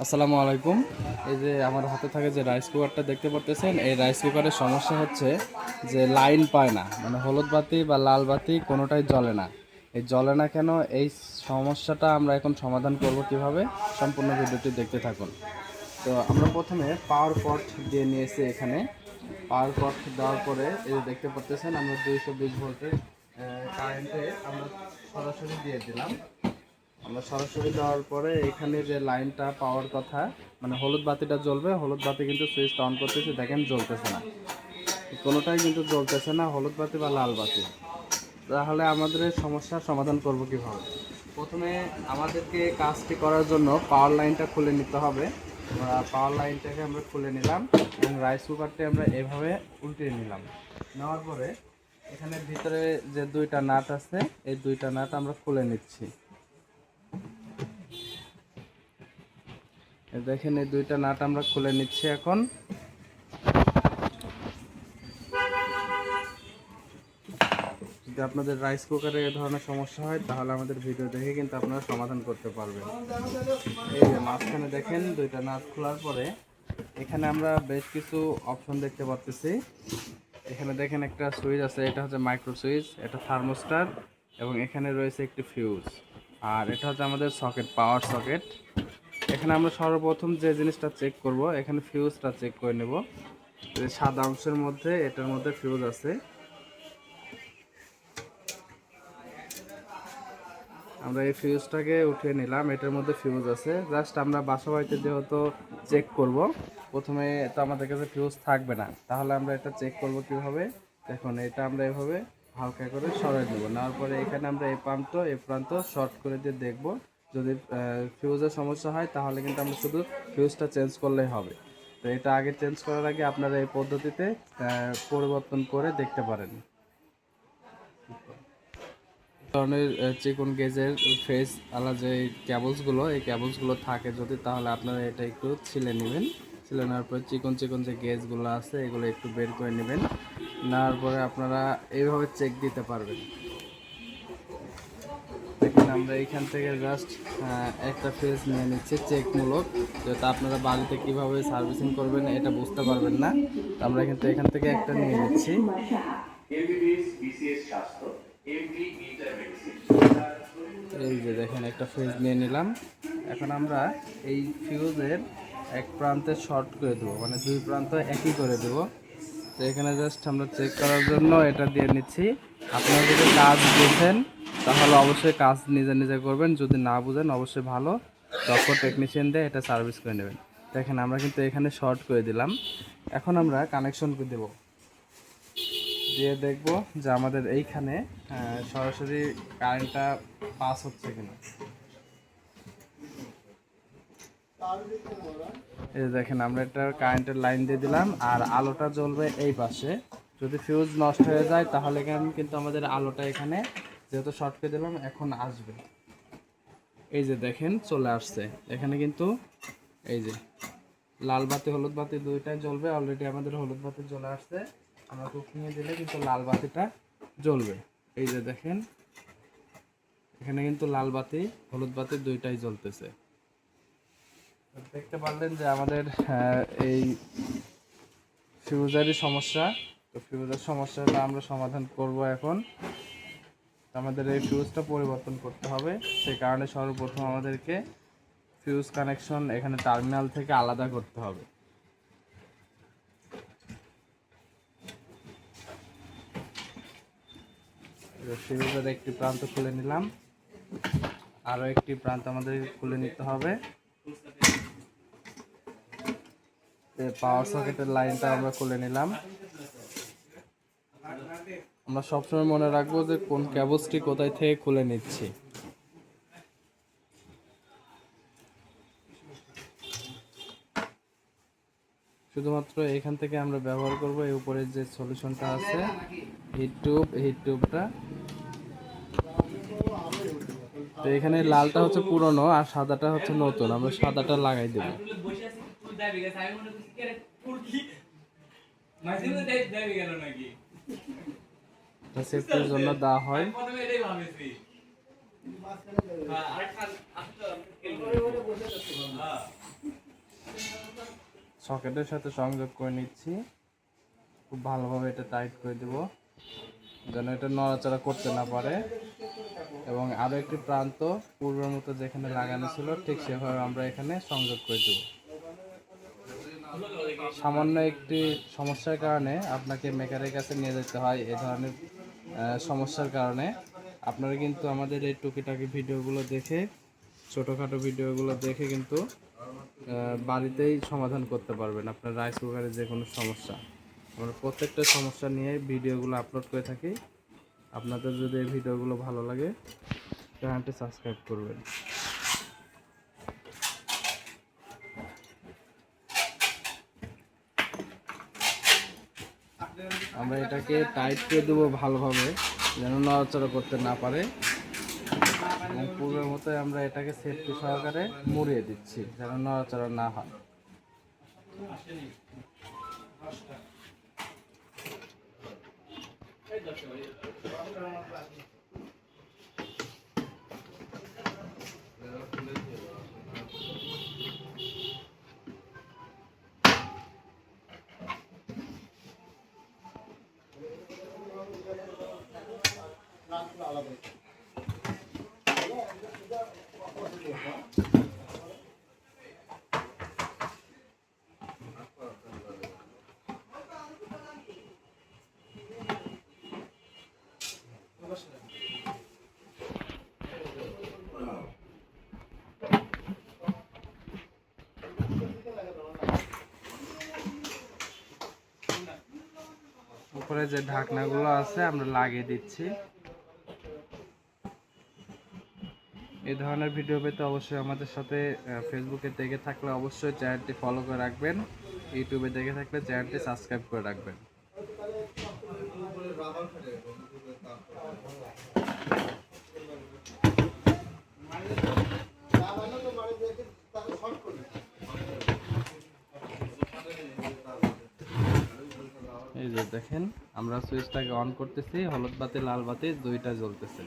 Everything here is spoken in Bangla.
আসসালামু আলাইকুম। এই যে আমার হাতে থাকে যে রাইস কুকারটা দেখতে পারতেছেন, এই রাইস কুকারের সমস্যা হচ্ছে যে লাইন পায় না, মানে হলুদ বাতি বা লাল বাতি কোনোটাই জ্বলে না। এই জ্বলে না কেন, এই সমস্যাটা আমরা এখন সমাধান করব কিভাবে, সম্পূর্ণ ভিডিওটি দেখতে থাকুন। তো আমরা প্রথমে পাওয়ার কট দিয়ে নিয়েছি। এখানে পাওয়ার কট দেওয়ার পরে এই যে দেখতে পারতেছেন আমরা 220 ভোল্টের কারেন্টে আমরা সরাসরি দিয়ে দিলাম। আমরা সরাসরি দেওয়ার পরে এখানে যে লাইনটা পাওয়ার কথা, মানে হলুদ বাতিটা জ্বলবে, হলুদ বাতি কিন্তু সুইচটা অন করতেছি, দেখেন জ্বলতেছে না, কোনোটাই কিন্তু জ্বলতেছে না, হলুদ বাতি বা লাল বাতি। তাহলে আমাদের এই সমস্যার সমাধান করব কিভাবে? প্রথমে আমাদেরকে কাজটি করার জন্য পাওয়ার লাইনটা খুলে নিতে হবে। আমরা পাওয়ার লাইনটাকে আমরা খুলে নিলাম এবং রাইস কুকারটি আমরা এভাবে উল্টিয়ে নিলাম। নেওয়ার পরে এখানে ভিতরে যে দুইটা নাট আছে, এই দুইটা নাট আমরা খুলে নিচ্ছি। দেখেন এই দুইটা নাট আমরা খুলে নিচ্ছি। এখন যদি আপনাদের রাইস কুকারে এ ধরনের সমস্যা হয় তাহলে আমাদের ভিডিও দেখে কিন্তু আপনারা সমাধান করতে পারবেন। এই যে মাঝখানে দেখেন দুইটা নাট খোলার পরে এখানে আমরা বেশ কিছু অপশন দেখতে পাচ্ছি। এখানে দেখেন একটা সুইচ আছে, এটা হচ্ছে মাইক্রো সুইচ, এটা থার্মোস্টার এবং এখানে রয়েছে একটি ফিউজ। আর এটা হচ্ছে আমাদের সকেট, পাওয়ার সকেট। এখানে আমরা সর্বপ্রথম যে জিনিসটা চেক করব, এখানে ফিউজটা চেক করে নেব। সাদা অংশের মধ্যে এটার মধ্যে ফিউজ আছে। আমরা এই ফিউজটাকে উঠিয়ে নিলাম, এটার মধ্যে ফিউজ আছে। জাস্ট আমরা বাসা বাড়িতে যেহেতু চেক করব, প্রথমে তো আমাদের কাছে ফিউজ থাকবে না, তাহলে আমরা এটা চেক করব কিভাবে। দেখুন এটা আমরা এভাবে হালকা করে সরাই দেবো। নেওয়ার পরে এখানে আমরা এই প্রান্ত শর্ট করে দিয়ে দেখব। যদি ফিউজের সমস্যা হয় তাহলে কিন্তু আমরা শুধু ফিউজটা চেঞ্জ করলেই হবে। তো এটা আগে চেঞ্জ করার আগে আপনারা এই পদ্ধতিতে পরিবর্তন করে দেখতে পারেন। ধরনের চিকন গেজের ফেস আলা যে কেবলসগুলো, এই কেবলসগুলো থাকে যদি, তাহলে আপনারা এটা একটু ছিলে নেবেন। ছিলে নেওয়ার পরে চিকন চিকন যে গেজগুলো আছে এগুলো একটু বের করে নেবেন। নেওয়ার পরে আপনারা এইভাবে চেক দিতে পারবেন। দেখেন আমরা এইখান থেকে জাস্ট একটা ফেজ নিয়ে নিচ্ছি চেকমূলক, যেহেতু আপনারা বাড়িতে কীভাবে সার্ভিসিং করবেন এটা বুঝতে পারবেন না। আমরা কিন্তু এখান থেকে একটা নিয়ে নিচ্ছি। এই যে দেখেন একটা ফিউজ নিয়ে নিলাম। এখন আমরা এই ফিউজের এক প্রান্তে শর্ট করে দেবো, মানে দুই প্রান্ত একই করে দেবো। তো এখানে জাস্ট আমরা চেক করার জন্য এটা দিয়ে নিচ্ছি। আপনারা যদি কাজ বুঝেন তাহলে অবশ্যই কাজ নিজে নিজে করবেন, যদি না বুঝেন অবশ্যই ভালো দক্ষ টেকনিশিয়ান দিয়ে এটা সার্ভিস করে নেবেন। দেখেন আমরা কিন্তু এখানে শর্ট করে দিলাম। এখন আমরা কানেকশন করে দেবো, দিয়ে দেখব যে আমাদের এইখানে সরাসরি কারেন্টটা পাস হচ্ছে কিনা। এই দেখেন আমরা একটা কারেন্টের লাইন দিয়ে দিলাম আর আলোটা জ্বলবে এই পাশে। যদি ফিউজ নষ্ট হয়ে যায় তাহলে কিন্তু আমাদের আলোটা এখানে যেহেতু শর্ট করে দিলাম এখন আসবে। এই যে দেখেন চলে আসছে এখানে, কিন্তু এই যে লাল বাতি হলুদ বাতি দুইটাই জ্বলবে। অলরেডি আমাদের হলুদ বাতি জ্বলে আসছে, আমরা কুকিংয়ে দিলে কিন্তু লাল বাতিটা জ্বলবে। এই যে দেখেন এখানে কিন্তু লাল বাতি হলুদ বাতি দুইটাই জ্বলতেছে। দেখতে পারলেন যে আমাদের এই ফিউজারই সমস্যা। তো ফিউজের সমস্যাটা আমরা সমাধান করব এখন। আমাদের এই ফিউজটা পরিবর্তন করতে হবে, সেই কারণে সর্বপ্রথম আমাদেরকে ফিউজ কানেকশন এখানে টার্মিনাল থেকে আলাদা করতে হবে। ফিউজের একটি প্রান্ত খুলে নিলাম, আরও একটি প্রান্ত আমাদের খুলে নিতে হবে। পাওয়ার সকেটের লাইনটা আমরা খুলে নিলাম। আমরা সবসময় মনে রাখবো যে কোন কেবলসটি কোথায় থেকে খুলে নিচ্ছি। শুধুমাত্র এখান থেকে আমরা ব্যবহার করব এই উপরের যে সলিউশনটা আছে হিট টিউবটা। তো এখানে লালটা হচ্ছে পুরনো আর সাদাটা হচ্ছে নতুন, আমরা সাদাটা লাগাই দেব। সেফটির জন্য দেওয়া হয়। সকেটের সাথে সংযোগ করে নিচ্ছি। খুব ভালোভাবে এটা টাইট করে দেব যেন এটা নড়াচড়া করতে না পারে। এবং আরও একটি প্রান্ত পূর্বের মতো যেখানে লাগানো ছিল ঠিক সেভাবে আমরা এখানে সংযোগ করে দেব। সামান্য একটি সমস্যার কারণে আপনাকে মেকারের কাছে নিয়ে যেতে হয়। এ ধরনের সমস্যার কারণে আপনারা কিন্তু আমাদের এই টুকিটাকি ভিডিওগুলো দেখে, ছোটোখাটো ভিডিওগুলো দেখে কিন্তু বাড়িতেই সমাধান করতে পারবেন আপনার রাইস কুকারের যে কোনো সমস্যা। আমরা প্রত্যেকটা সমস্যা নিয়ে ভিডিওগুলো আপলোড করে থাকি। আপনাদের যদি এই ভিডিওগুলো ভালো লাগে চ্যানেলটি সাবস্ক্রাইব করবেন। আমরা এটাকে টাইট করে দেবো ভালোভাবে যেন নড়াচড়া করতে না পারে। এবং পূর্বের মতোই আমরা এটাকে সেফটি সহকারে মুড়িয়ে দিচ্ছি যেন নড়াচড়া না হয়। উপরে যে ঢাকনাগুলো আছে আমরা লাগিয়ে দিচ্ছি। এই ধরনের ভিডিও পেতে অবশ্যই আমাদের সাথে ফেসবুকে দেখে থাকলে অবশ্যই চ্যানেলটি ফলো করে রাখবেন, ইউটিউবে দেখে থাকলে চ্যানেলটি সাবস্ক্রাইব করে রাখবেন। এই যে দেখেন আমরা সুইচটাকে অন করতেছি, হলুদ বাতি লাল বাতি দুইটা জ্বলতেছে।